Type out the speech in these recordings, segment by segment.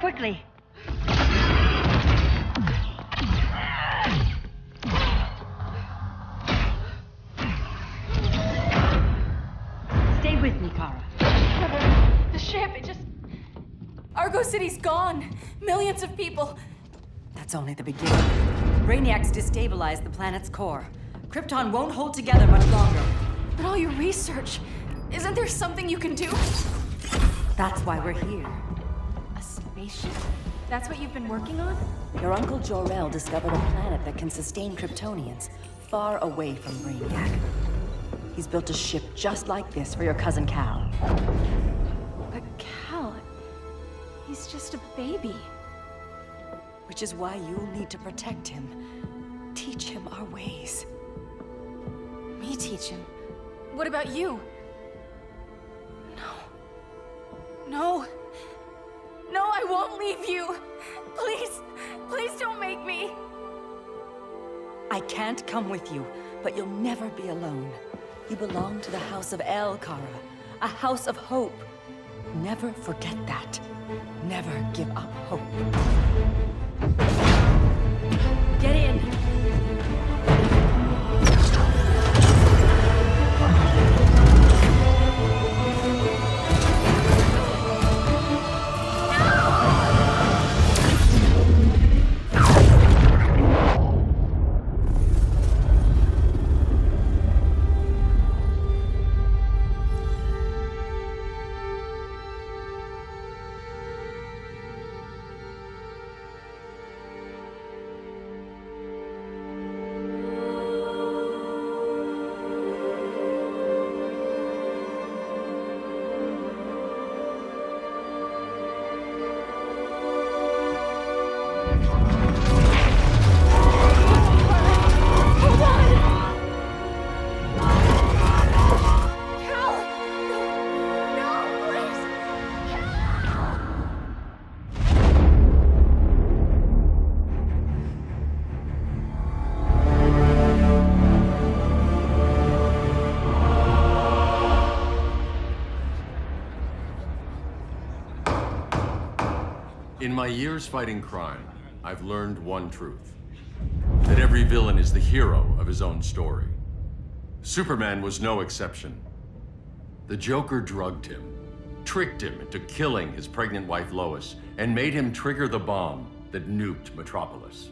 quickly. Stay with me, Kara. The ship, Argo City's gone. Millions of people. That's only the beginning. Brainiac's destabilized the planet's core. Krypton won't hold together much longer. But all your research, isn't there something you can do? That's why we're here. A spaceship? That's what you've been working on? Your Uncle Jor-El discovered a planet that can sustain Kryptonians, far away from Brainiac. He's built a ship just like this for your cousin Cal. But Cal, he's just a baby. Which is why you'll need to protect him. Teach him our ways. Me teach him? What about you? No, I won't leave you. Please don't make me. I can't come with you, but you'll never be alone. You belong to the House of El, Kara. A house of hope. Never forget that. Never give up hope. Get in! In my years fighting crime, I've learned one truth. That every villain is the hero of his own story. Superman was no exception. The Joker drugged him, tricked him into killing his pregnant wife Lois, and made him trigger the bomb that nuked Metropolis.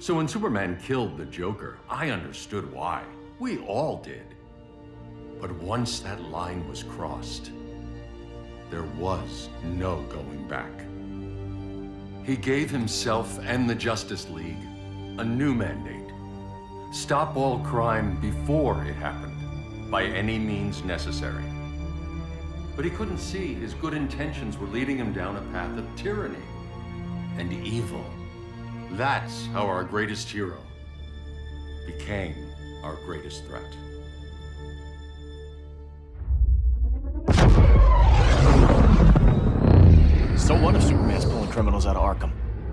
So when Superman killed the Joker, I understood why. We all did. But once that line was crossed, there was no going back. He gave himself and the Justice League a new mandate. Stop all crime before it happened, by any means necessary. But he couldn't see his good intentions were leading him down a path of tyranny and evil. That's how our greatest hero became our greatest threat. So what if Superman's pulling criminals out of Arkham?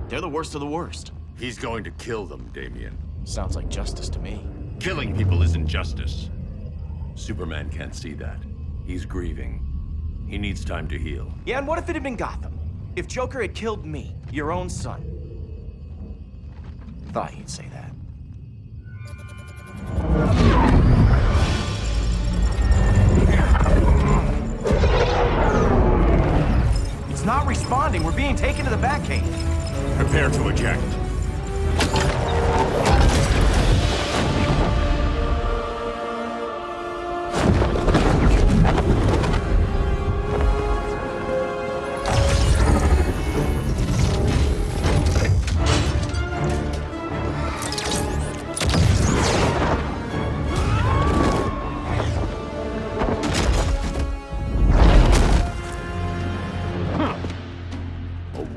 They're the worst of the worst. He's going to kill them, Damian. Sounds like justice to me. Killing people isn't justice. Superman can't see that. He's grieving. He needs time to heal. Yeah, and what if it had been Gotham? If Joker had killed me, your own son? Thought you'd say that. It's not responding. We're being taken to the Batcave. Prepare to eject.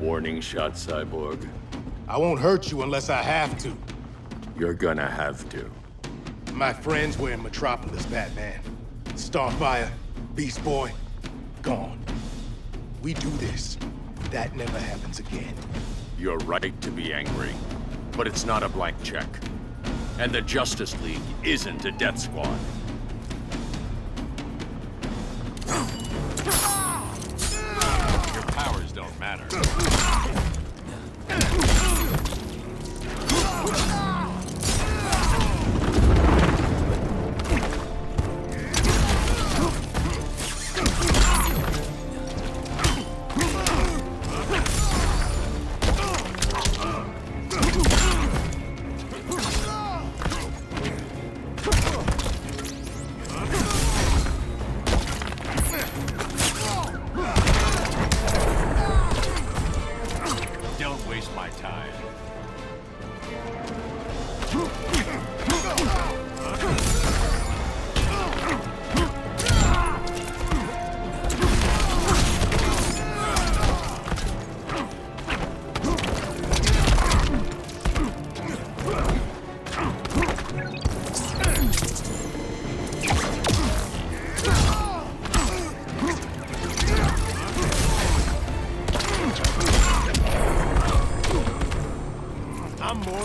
Warning shot, Cyborg. I won't hurt you unless I have to. You're gonna have to. My friends were in Metropolis, Batman. Starfire, Beast Boy, gone. We do this. That never happens again. You're right to be angry, but it's not a blank check. And the Justice League isn't a death squad. Your powers don't matter.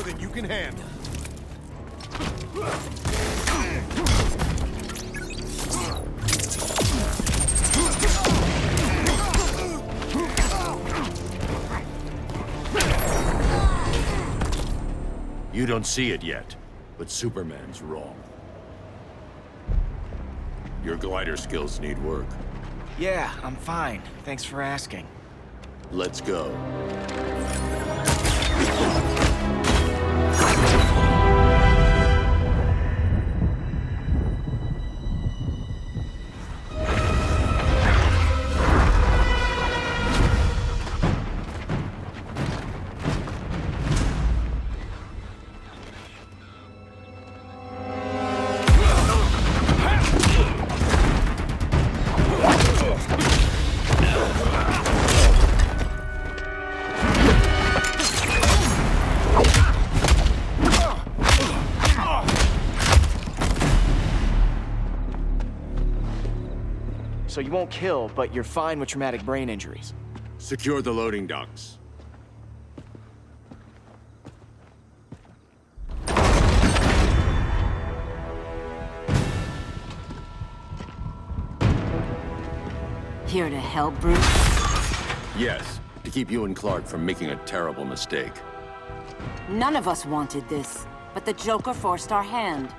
more than you can handle. You don't see it yet, but Superman's wrong. Your glider skills need work. Yeah, I'm fine. Thanks for asking. Let's go. So you won't kill, but you're fine with traumatic brain injuries. Secure the loading docks. Here to help, Bruce? Yes, to keep you and Clark from making a terrible mistake. None of us wanted this, but the Joker forced our hand.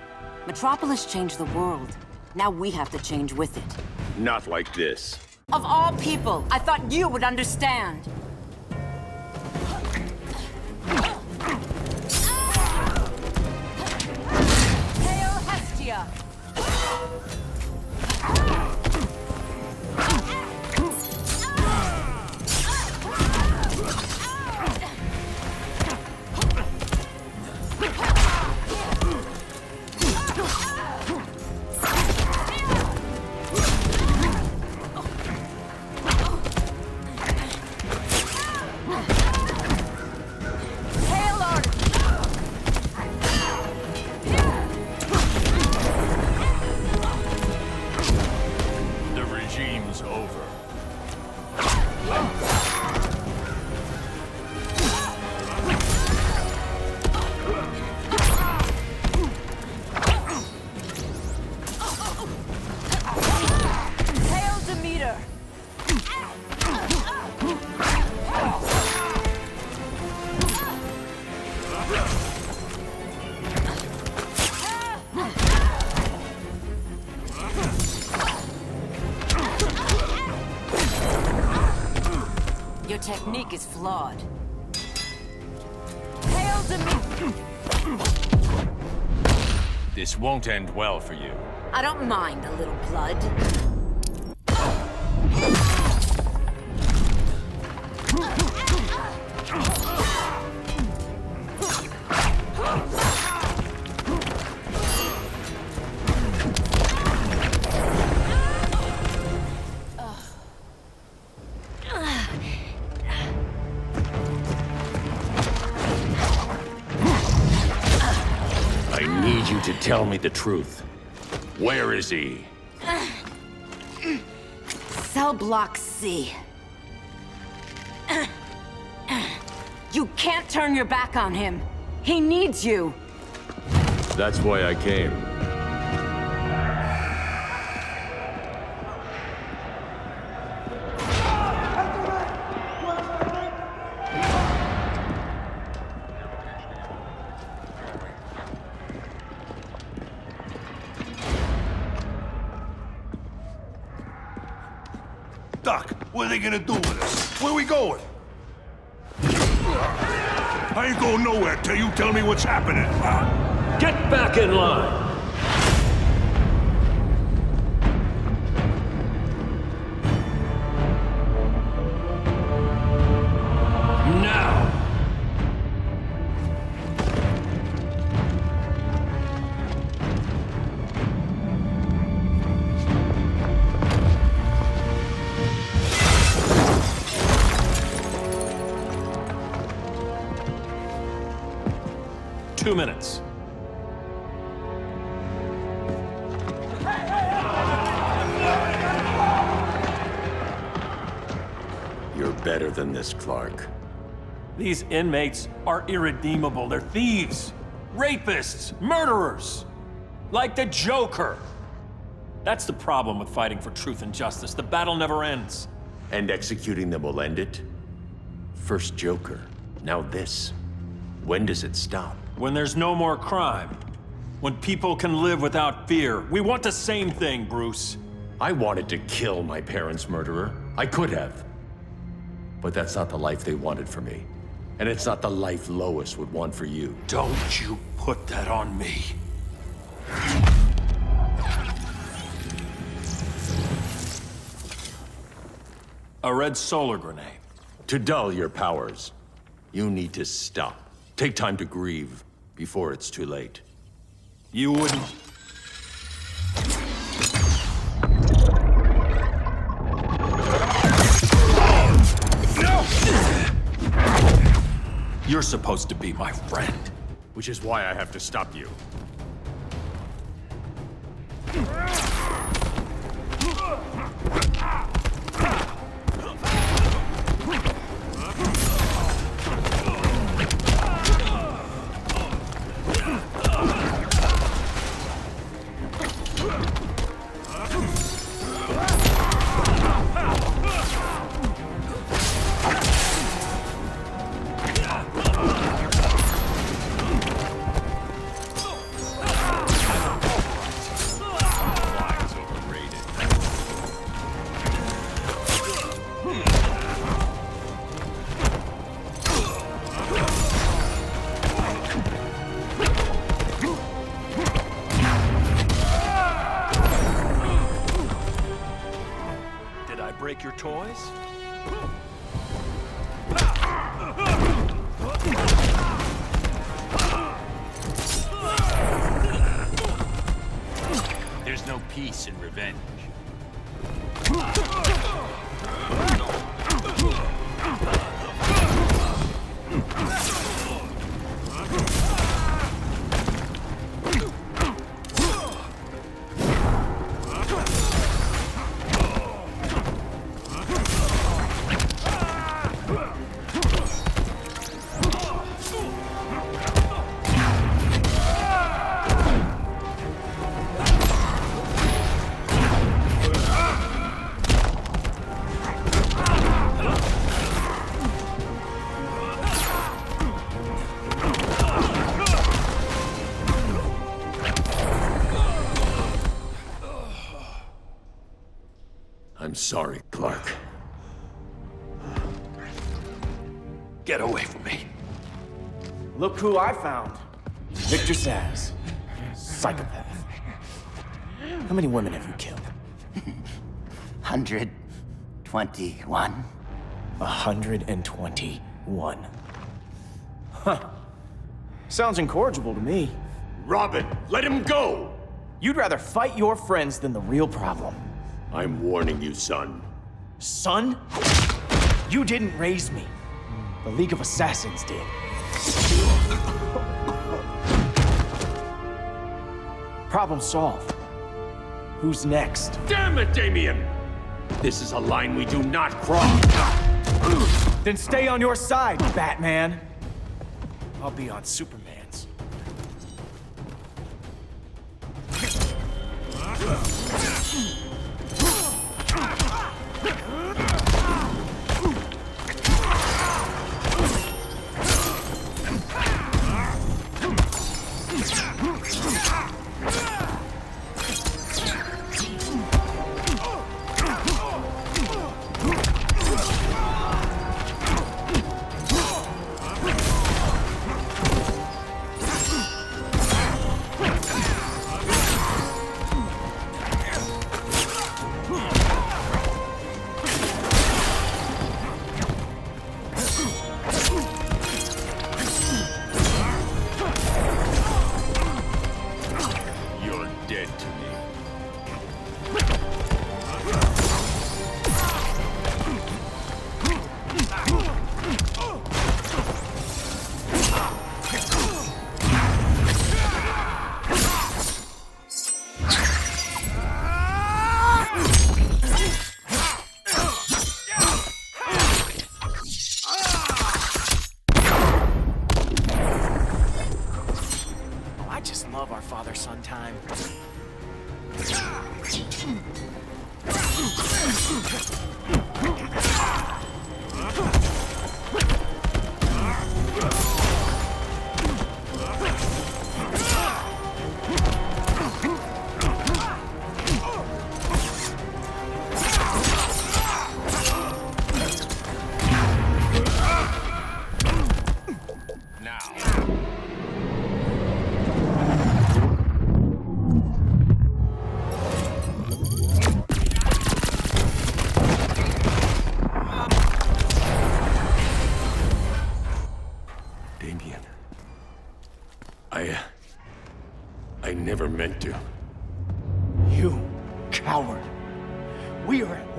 Metropolis changed the world. Now we have to change with it. Not like this. Of all people, I thought you would understand. Hail Hestia! Your technique is flawed. Hail Demeter! This won't end well for you. I don't mind a little blood. I need you to tell me the truth. Where is he? Cell Block C. You can't turn your back on him. He needs you. That's why I came. Doc, what are they gonna do with us? Where we going? I ain't going nowhere till you tell me what's happening. Get back in line! Now! Two minutes. You're better than this, Clark. These inmates are irredeemable. They're thieves, rapists, murderers. Like the Joker. That's the problem with fighting for truth and justice. The battle never ends. And executing them will end it? First Joker, now this. When does it stop? When there's no more crime. When people can live without fear. We want the same thing, Bruce. I wanted to kill my parents' murderer. I could have. But that's not the life they wanted for me. And it's not the life Lois would want for you. Don't you put that on me. A red solar grenade. To dull your powers, you need to stop. Take time to grieve before it's too late. You wouldn't... You're supposed to be my friend. Which is why I have to stop you. Break your toys? There's no peace in revenge. I'm sorry, Clark. Get away from me. Look who I found. Victor Zsasz. Psychopath. How many women have you killed? 121. 121. Huh. Sounds incorrigible to me. Robin, let him go! You'd rather fight your friends than the real problem. I'm warning you, son. Son? You didn't raise me. The League of Assassins did. Problem solved. Who's next? Damn it, Damien! This is a line we do not cross. Then stay on your side, Batman. I'll be on Superman's.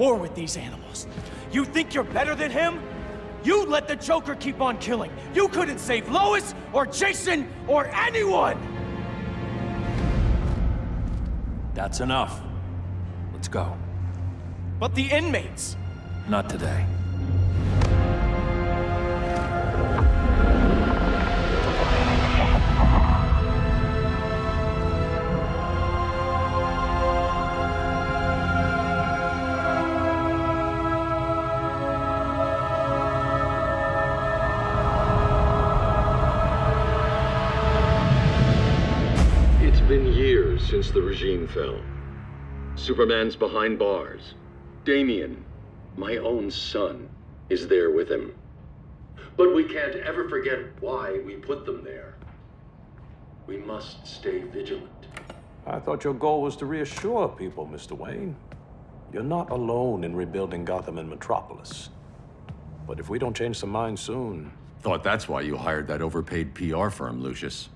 war with these animals. You think you're better than him? You let the Joker keep on killing. You couldn't save Lois, or Jason, or anyone! That's enough. Let's go. But the inmates! Not today. It's been years since the regime fell. Superman's behind bars. Damian, my own son, is there with him. But we can't ever forget why we put them there. We must stay vigilant. I thought your goal was to reassure people, Mr. Wayne. You're not alone in rebuilding Gotham and Metropolis. But if we don't change some minds soon... Thought that's why you hired that overpaid PR firm, Lucius.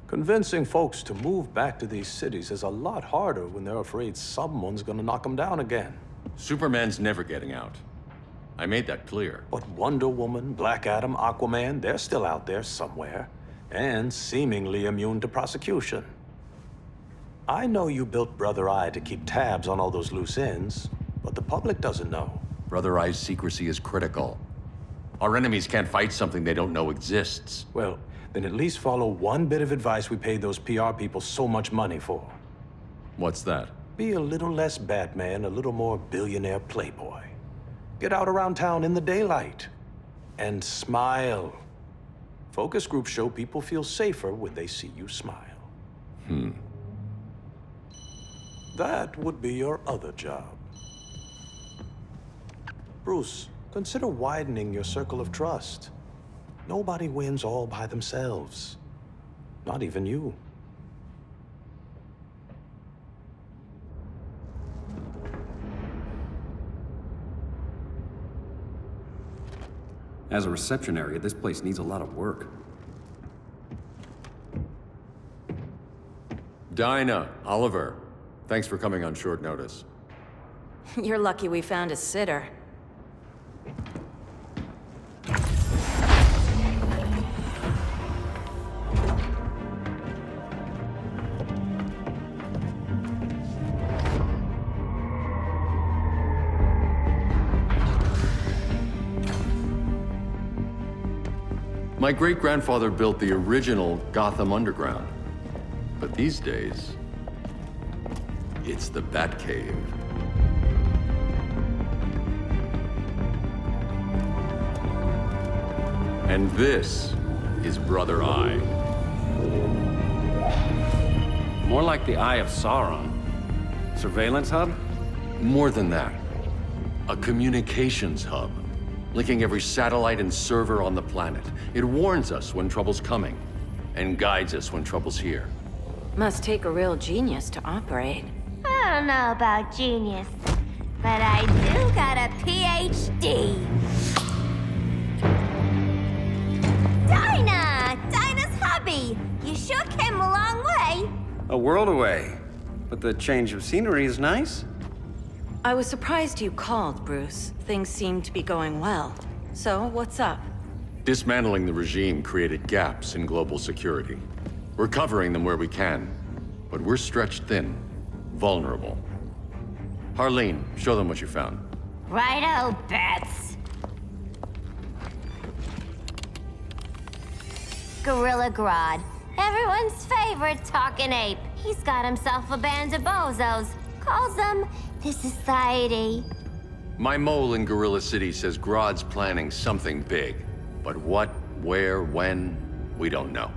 Convincing folks to move back to these cities is a lot harder when they're afraid someone's gonna knock them down again. Superman's never getting out. I made that clear. But Wonder Woman, Black Adam, Aquaman, they're still out there somewhere, and seemingly immune to prosecution. I know you built Brother Eye to keep tabs on all those loose ends, but the public doesn't know. Brother Eye's secrecy is critical. Our enemies can't fight something they don't know exists. Well, then at least follow one bit of advice we paid those PR people so much money for. What's that? Be a little less Batman, a little more billionaire playboy. Get out around town in the daylight. And smile. Focus groups show people feel safer when they see you smile. That would be your other job. Bruce, consider widening your circle of trust. Nobody wins all by themselves. Not even you. As a reception area, this place needs a lot of work. Dinah, Oliver, thanks for coming on short notice. You're lucky we found a sitter. My great-grandfather built the original Gotham Underground. But these days, it's the Batcave. And this is Brother Eye. More like the Eye of Sauron. Surveillance hub? More than that. A communications hub, linking every satellite and server on the planet. It warns us when trouble's coming, and guides us when trouble's here. Must take a real genius to operate. I don't know about genius, but I do got a PhD. Dinah's hubby! You sure came a long way. A world away. But the change of scenery is nice. I was surprised you called, Bruce. Things seem to be going well. So, what's up? Dismantling the regime created gaps in global security. We're covering them where we can, but we're stretched thin, vulnerable. Harleen, show them what you found. Righto, Bats. Gorilla Grodd. Everyone's favorite talking ape. He's got himself a band of bozos. Calls them the Society. My mole in Gorilla City says Grodd's planning something big. But what, where, when, we don't know.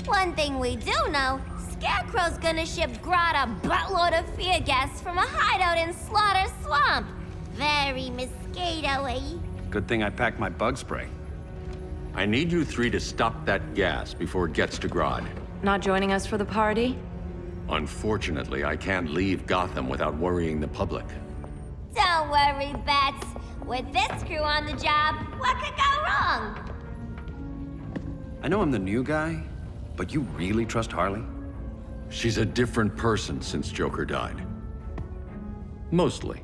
One thing we do know, Scarecrow's gonna ship Grodd a buttload of fear gas from a hideout in Slaughter Swamp. Very mosquito-y. Good thing I packed my bug spray. I need you three to stop that gas before it gets to Grodd. Not joining us for the party? Unfortunately, I can't leave Gotham without worrying the public. Don't worry, Bats. With this crew on the job, what could go wrong? I know I'm the new guy, but you really trust Harley? She's a different person since Joker died. Mostly.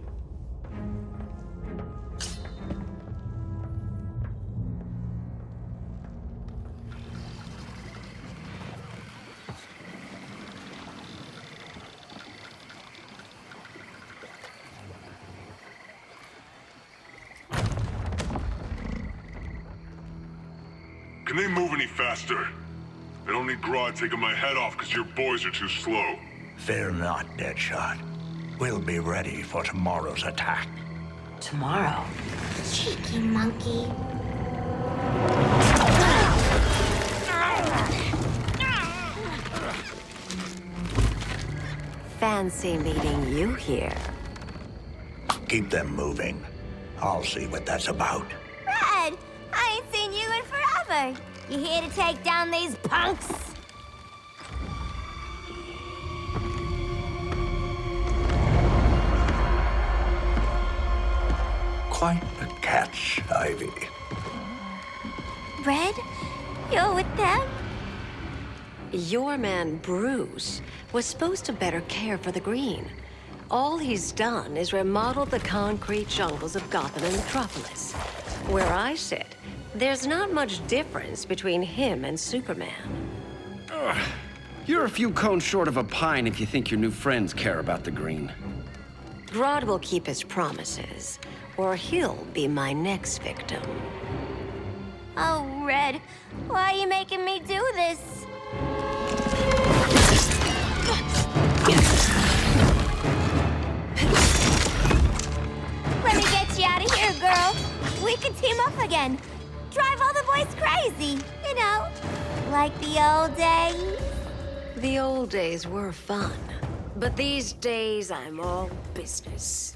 Can they move any faster? I don't need Grodd taking my head off because your boys are too slow. Fear not, Deadshot. We'll be ready for tomorrow's attack. Tomorrow? Cheeky monkey. Fancy meeting you here. Keep them moving. I'll see what that's about. Red, I ain't seen you in forever. You here to take down these punks? Quite a catch, Ivy. Red, you're with them? Your man, Bruce, was supposed to better care for the Green. All he's done is remodel the concrete jungles of Gotham and Metropolis. Where I sit, there's not much difference between him and Superman. You're a few cones short of a pine if you think your new friends care about the Green. Grodd will keep his promises, or he'll be my next victim. Oh, Red, why are you making me do this? Let me get you out of here, girl. We can team up again. Drive all the boys crazy, you know, like the old days. The old days were fun, but these days I'm all business.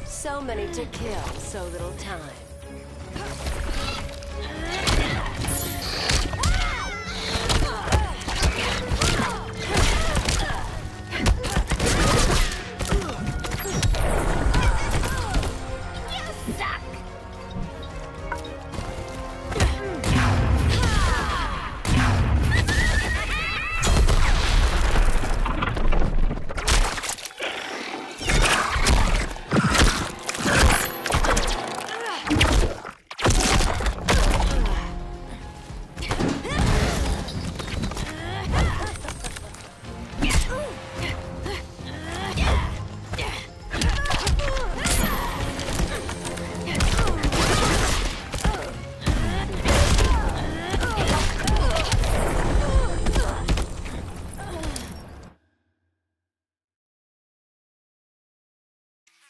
So many to kill, so little time.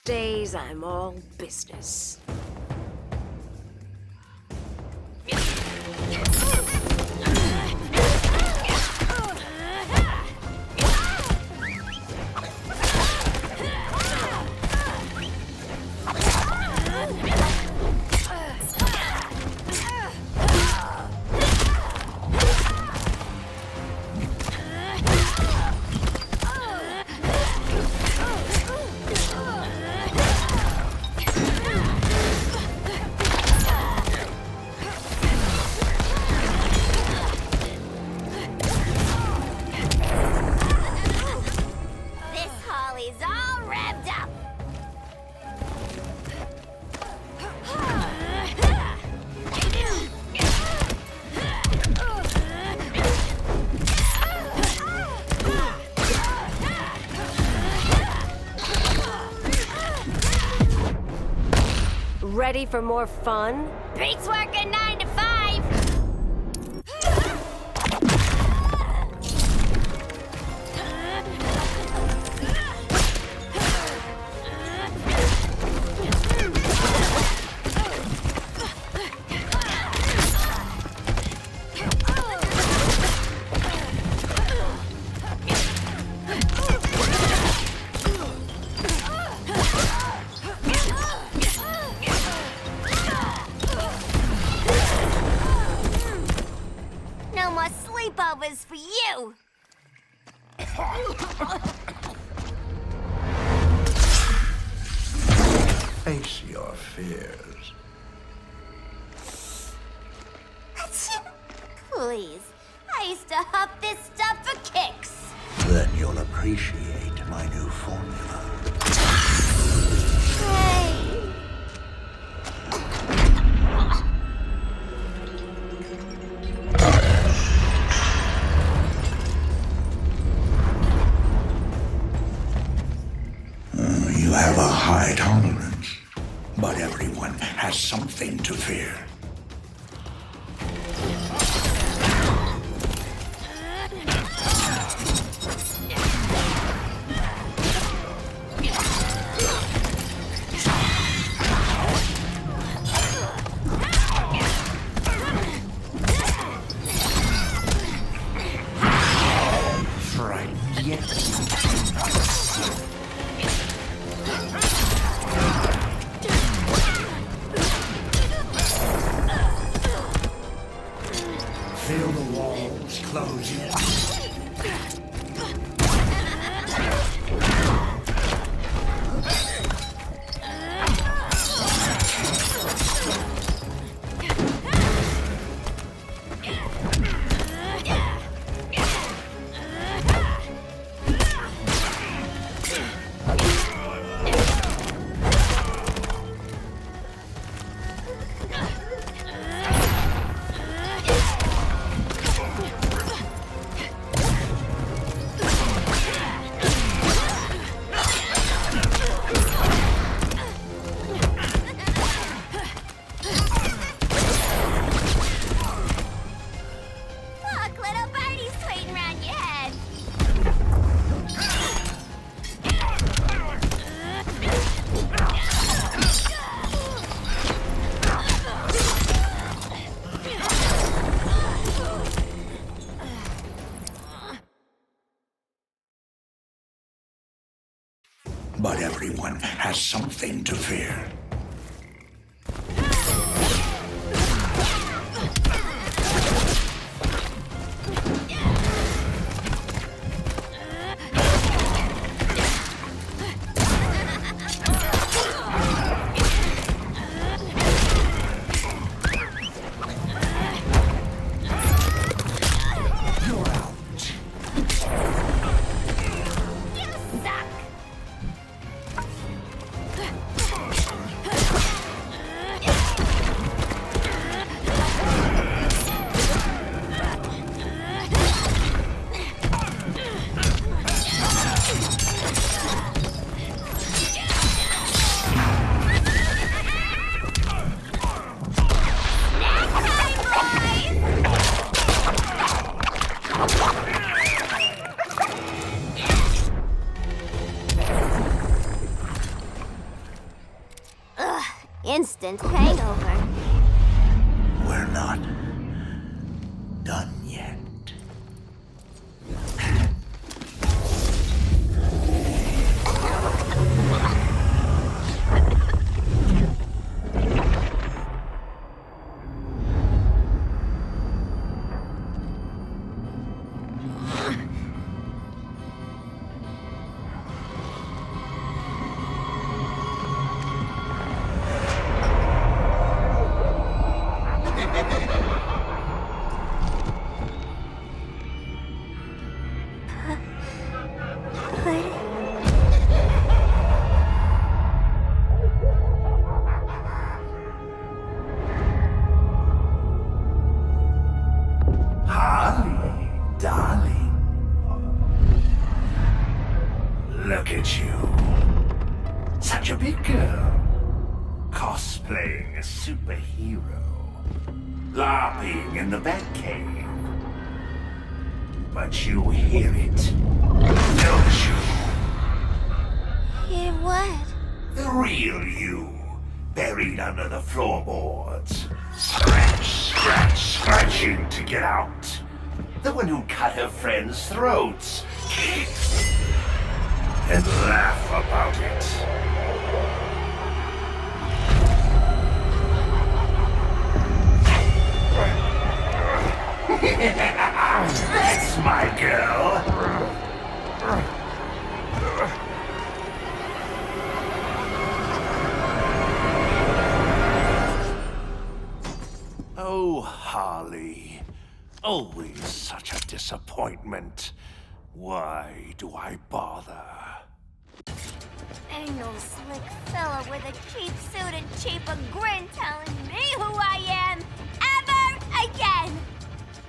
Days I'm all business. Ready for more fun? Beats working 9 to 5. face your fears. Please. I used to huff this stuff for kicks. Then you'll appreciate my new formula. Hey. You have a high tolerance, but everyone has something to fear. Feel the walls close in. But everyone has something to fear. Instant hangover. We're not done yet. Look at you. Such a big girl. Cosplaying a superhero. LARPing in the Batcave. But you hear it, don't you? Hear what? The real you, buried under the floorboards. Scratching to get out. The one who cut her friends' throats. And laugh about it. That's my girl. Harley. Always such a disappointment. Why do I bother? Ain't no slick fella with a cheap suit and cheaper grin telling me who I am ever again.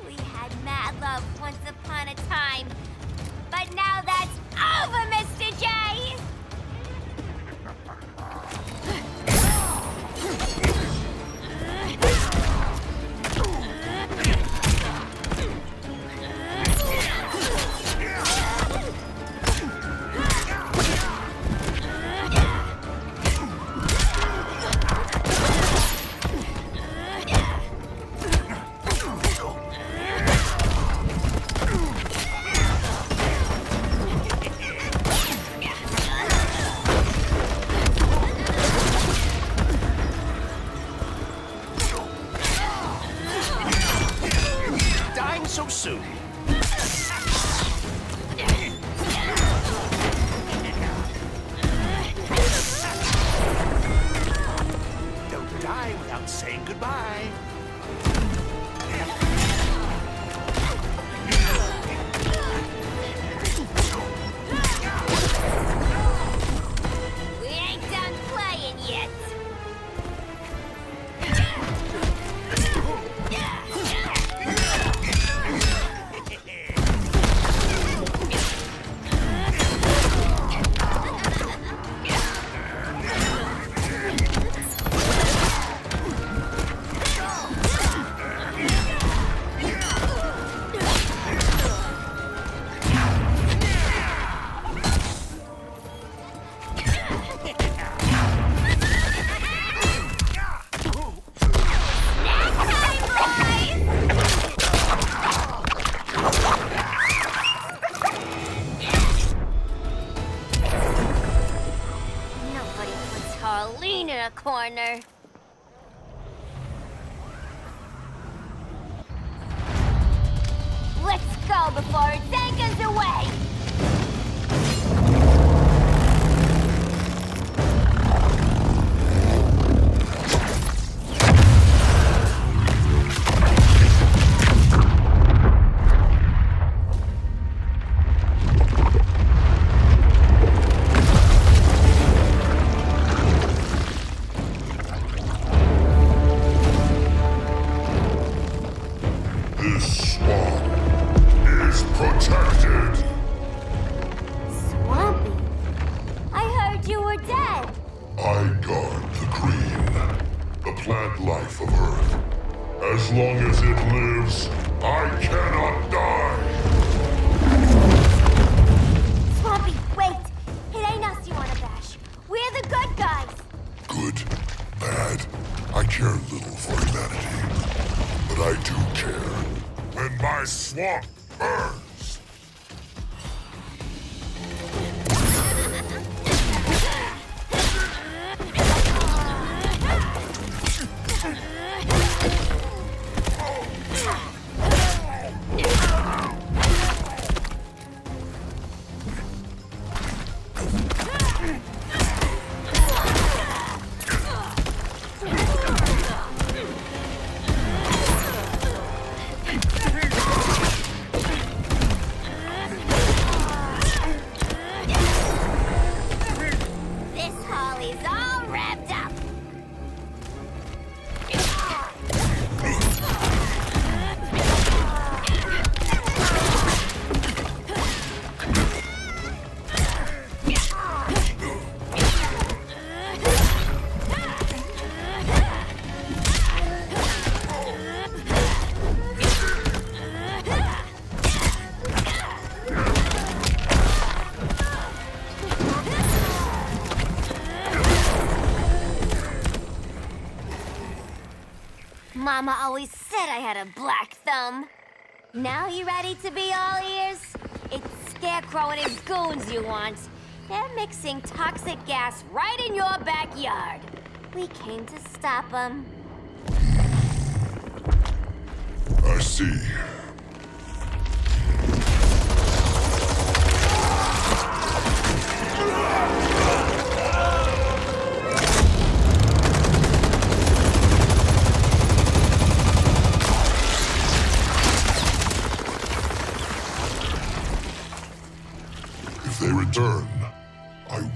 We had mad love once upon a time, but now that's over, Mr. J! Dying so soon. Don't die without saying goodbye. We ain't done playing yet. Nobody puts Harleen in a corner. Let's go before it takes us away! This swamp is protected. Swampy? I heard you were dead. I guard the green, the plant life of Earth. As long as it lives, I cannot die. Swampy, wait! It ain't us you wanna bash. We're the good guys. Good, bad, I care little for humanity. But I do care when my swamp burns. This Holly's all wrapped up. Mama always said I had a black thumb. Now you ready to be all ears? It's Scarecrow and his goons you want. They're mixing toxic gas right in your backyard. We came to stop them. I see.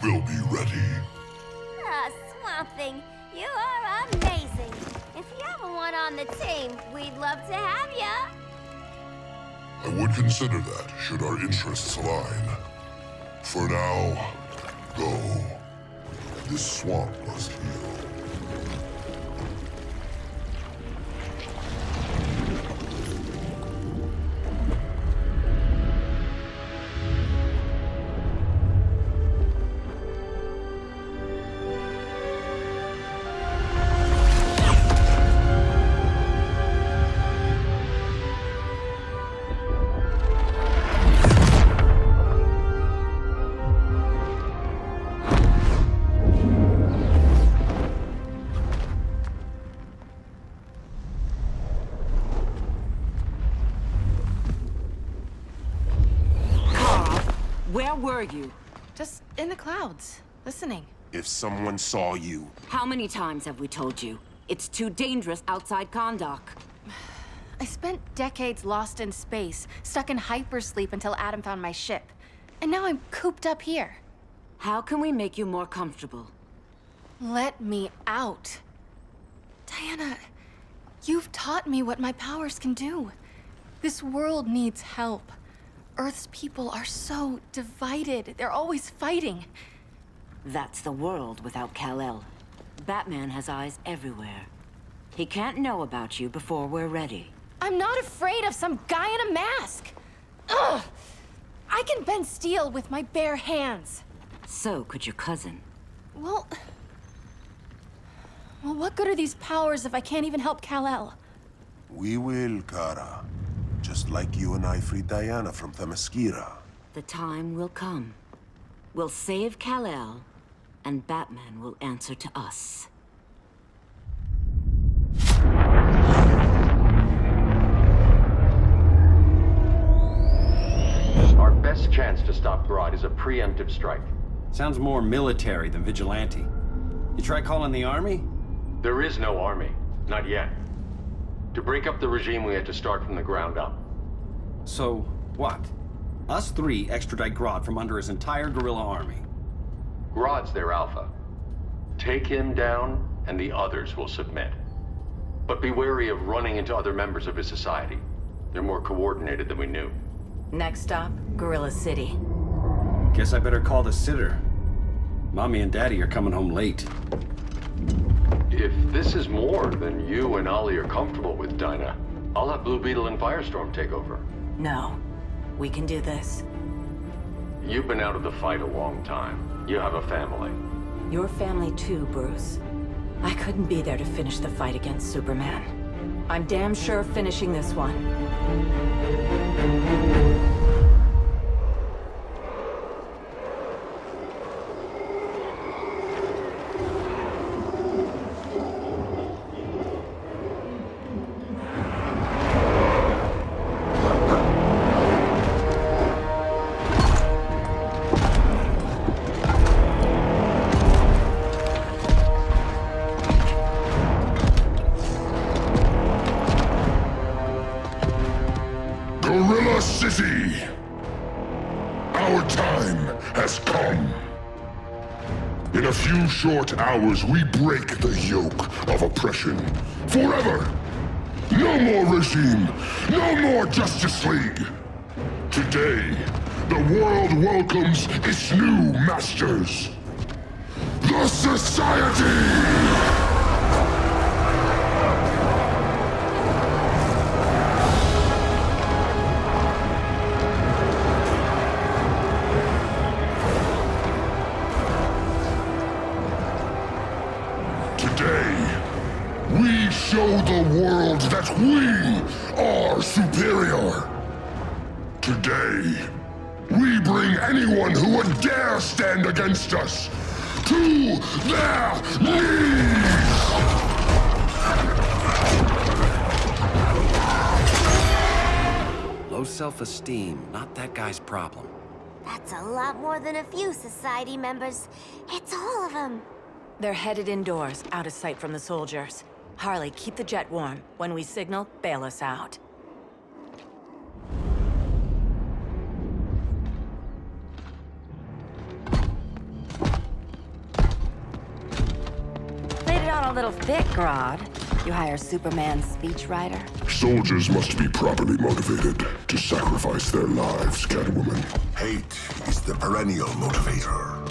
will be ready. Ah, Swamp Thing, you are amazing. If you ever want on the team, we'd love to have ya. I would consider that, should our interests align. For now, go. This swamp must heal. Where were you? Just in the clouds, listening. If someone saw you... How many times have we told you? It's too dangerous outside Kondak. I spent decades lost in space, stuck in hypersleep until Adam found my ship. And now I'm cooped up here. How can we make you more comfortable? Let me out. Diana, you've taught me what my powers can do. This world needs help. Earth's people are so divided. They're always fighting. That's the world without Kal-El. Batman has eyes everywhere. He can't know about you before we're ready. I'm not afraid of some guy in a mask. Ugh! I can bend steel with my bare hands. So could your cousin. Well, what good are these powers if I can't even help Kal-El? We will, Kara. Just like you and I freed Diana from Themyscira. The time will come. We'll save Kal-El, and Batman will answer to us. Our best chance to stop Grodd is a preemptive strike. Sounds more military than vigilante. You try calling the army? There is no army. Not yet. To break up the regime, we had to start from the ground up. So, what? Us three extradite Grodd from under his entire guerrilla army. Grodd's their alpha. Take him down, and the others will submit. But be wary of running into other members of his society. They're more coordinated than we knew. Next stop, Gorilla City. Guess I better call the sitter. Mommy and Daddy are coming home late. If this is more than you and Ollie are comfortable with, Dinah, I'll have Blue Beetle and Firestorm take over. No. We can do this. You've been out of the fight a long time. You have a family. Your family too, Bruce. I couldn't be there to finish the fight against Superman. I'm damn sure finishing this one. Gorilla City! Our time has come. In a few short hours, we break the yoke of oppression. Forever! No more regime! No more Justice League! Today, the world welcomes its new masters. The Society! We show the world that we are superior. Today, we bring anyone who would dare stand against us to their knees! Low self-esteem, not that guy's problem. That's a lot more than a few Society members. It's all of them. They're headed indoors, out of sight from the soldiers. Harley, keep the jet warm. When we signal, bail us out. a little thick, Grodd. You hire Superman's speechwriter? Soldiers must be properly motivated to sacrifice their lives, Catwoman. Hate is the perennial motivator.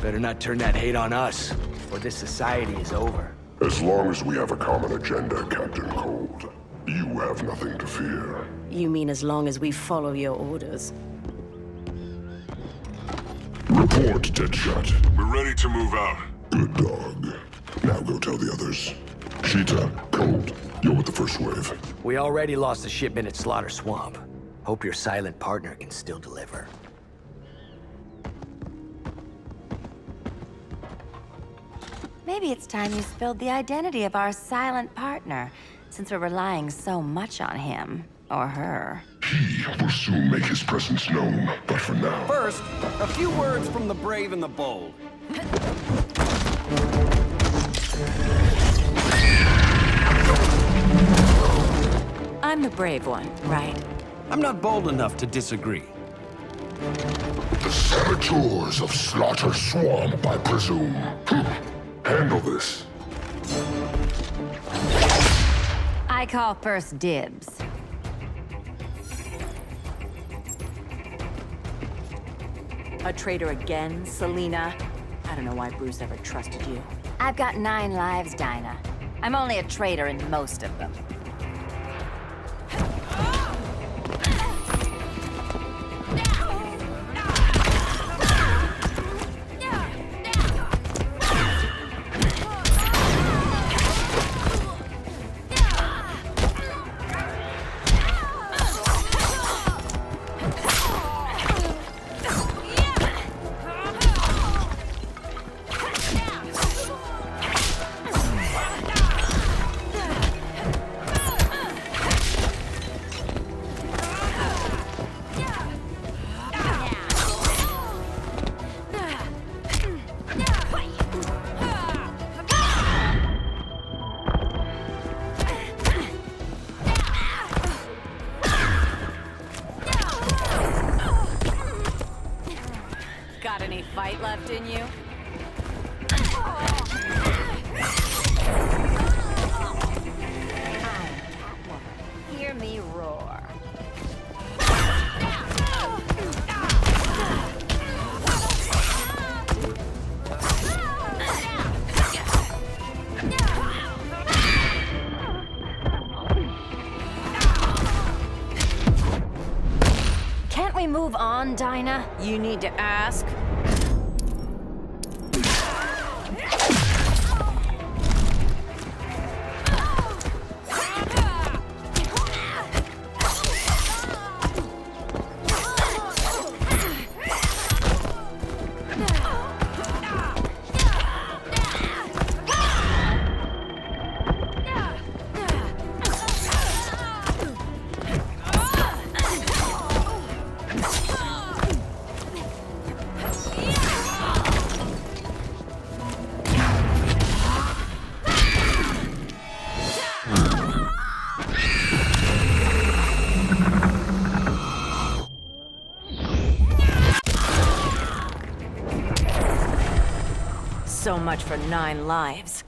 Better not turn that hate on us, or this society is over. As long as we have a common agenda, Captain Cold, you have nothing to fear. You mean as long as we follow your orders? Report, Deadshot. We're ready to move out. Good dog. Now go tell the others. Cheetah, Cold, you're with the first wave. We already lost a shipment at Slaughter Swamp. Hope your silent partner can still deliver. Maybe it's time you spilled the identity of our silent partner, since we're relying so much on him. Or her. He will soon make his presence known, but for now... First, a few words from the brave and the bold. I'm the brave one, right? I'm not bold enough to disagree. The saboteurs of Slaughter Swamp, I presume. Handle this. I call first dibs. A traitor again, Selina? I don't know why Bruce ever trusted you. I've got 9 lives, Dinah. I'm only a traitor in most of them. Got any fight left in you? Hear me roar. Can't we move on, Dinah? You need to ask. So much for 9 lives.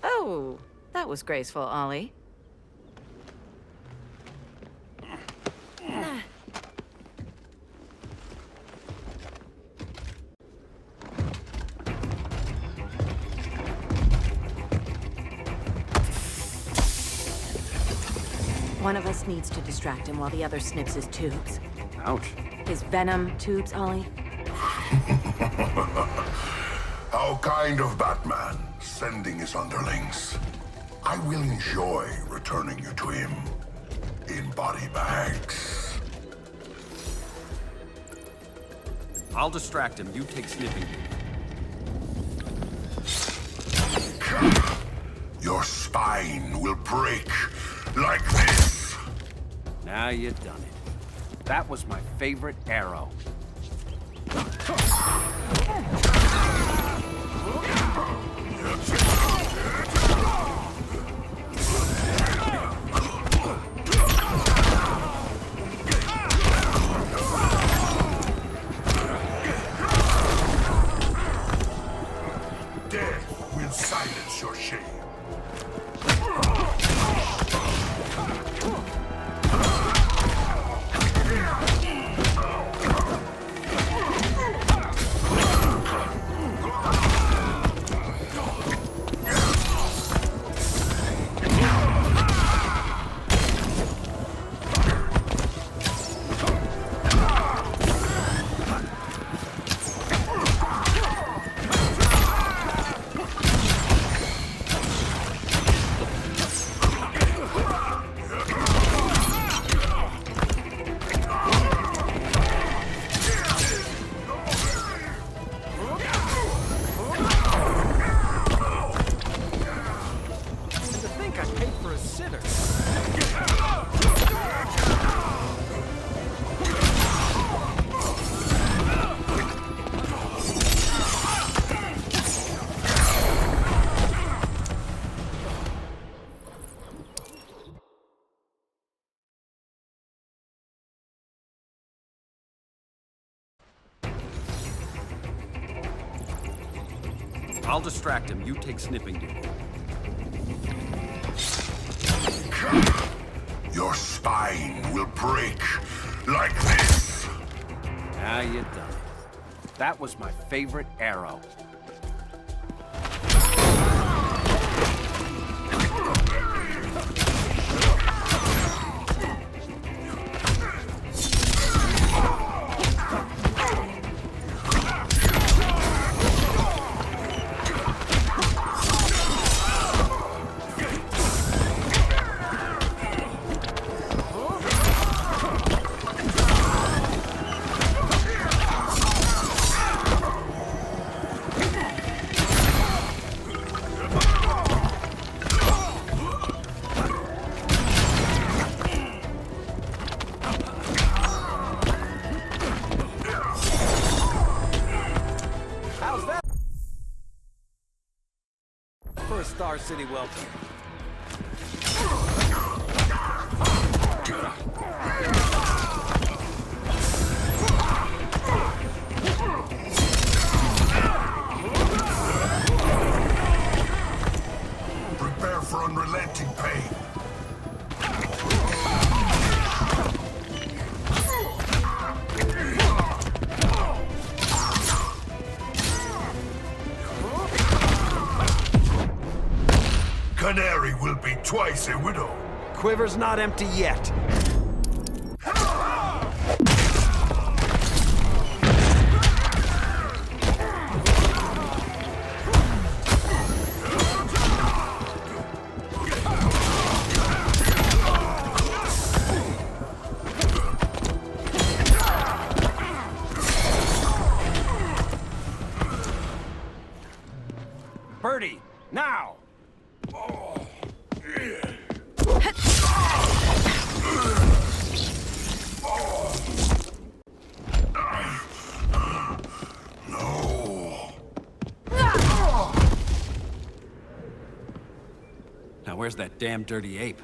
Oh, that was graceful, Ollie. One of us needs to distract him while the other snips his tubes. Ouch. His venom tubes, Ollie. How kind of Batman, sending his underlings. I will enjoy returning you to him in body bags. I'll distract him. You take sniffing. Your spine will break like this. Now you've done it. That was my favorite arrow. I'll distract him. You take snipping duty. Your spine will break like this. Now you're done. That was my favorite arrow. Star City welcome. Prepare for unrelenting pain. Canary will be twice a widow. Quiver's not empty yet. Birdie, now! Now where's that damn dirty ape?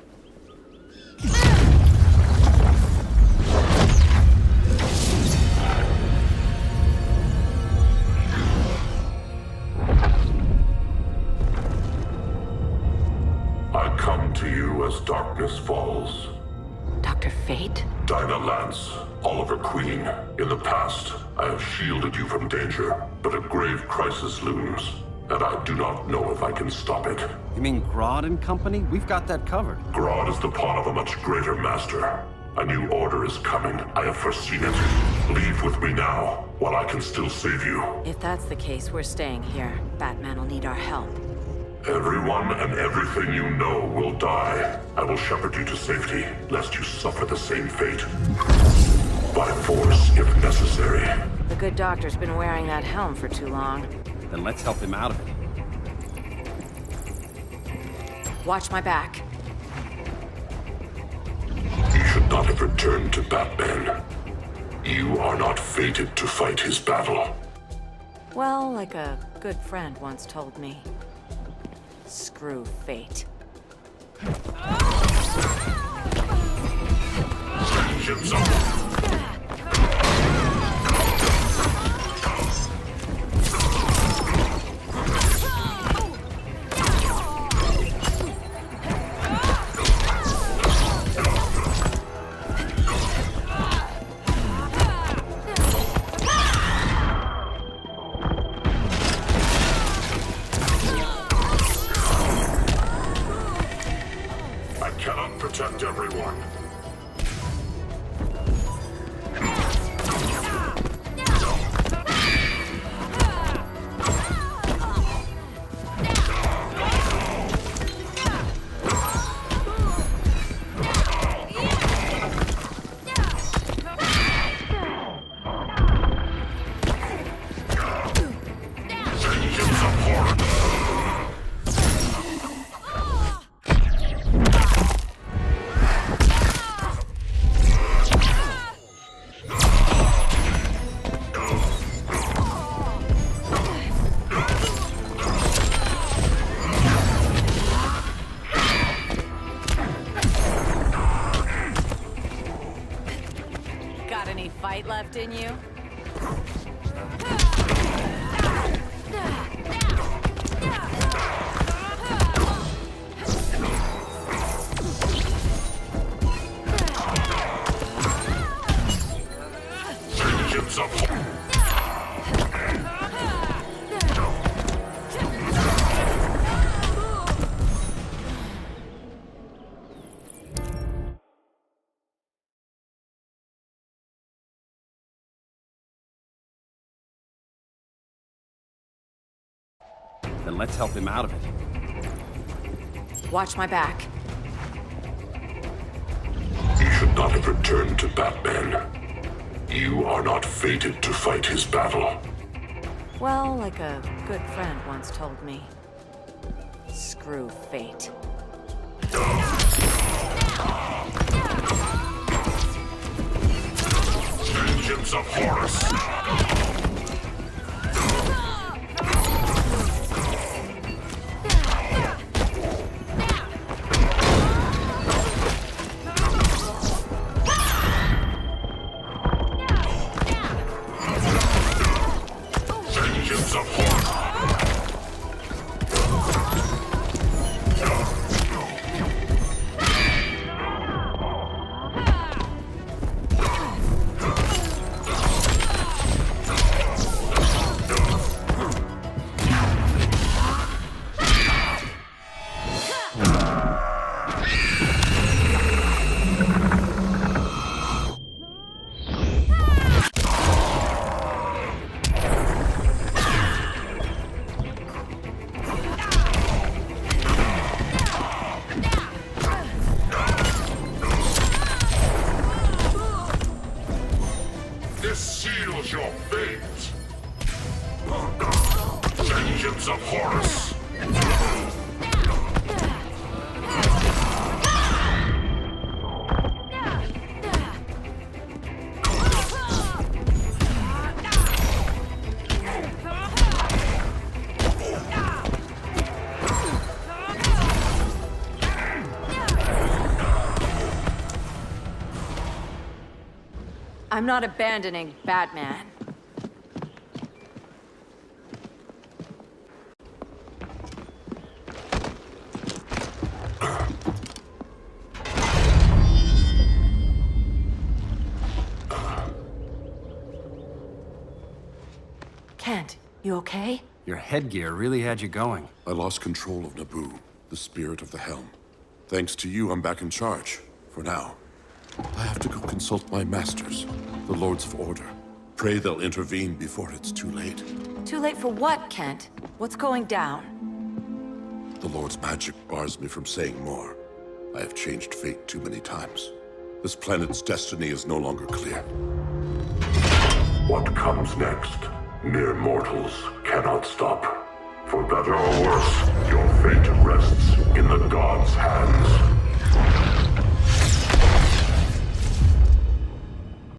I come to you as darkness falls. Dr. Fate? Dinah Lance, Oliver Queen. In the past, I have shielded you from danger, but a grave crisis looms, and I do not know if I can stop it. You mean Grodd and company? We've got that covered. Grodd is the pawn of a much greater master. A new order is coming. I have foreseen it. Leave with me now, while I can still save you. If that's the case, we're staying here. Batman will need our help. Everyone and everything you know will die. I will shepherd you to safety, lest you suffer the same fate. By force, if necessary. The good doctor's been wearing that helm for too long. Then let's help him out of it. Watch my back. You should not have returned to Batman. You are not fated to fight his battle. Well, like a good friend once told me. Screw fate. Vengeance up! Protect everyone. Got any fight left in you? Vengeance of Then let's help him out of it. Watch my back. He should not have returned to Batman. You are not fated to fight his battle. Well, like a good friend once told me. Screw fate. Vengeance of Horus! Vengeance of Horus! This seals your fate! Vengeance of Horus! I'm not abandoning Batman. Kent, you okay? Your headgear really had you going. I lost control of Naboo, the spirit of the helm. Thanks to you, I'm back in charge. For now. I have to go consult my masters, the Lords of Order. Pray they'll intervene before it's too late. Too late for what, Kent? What's going down? The Lord's magic bars me from saying more. I have changed fate too many times. This planet's destiny is no longer clear. What comes next, mere mortals cannot stop. For better or worse, your fate rests in the gods' hands.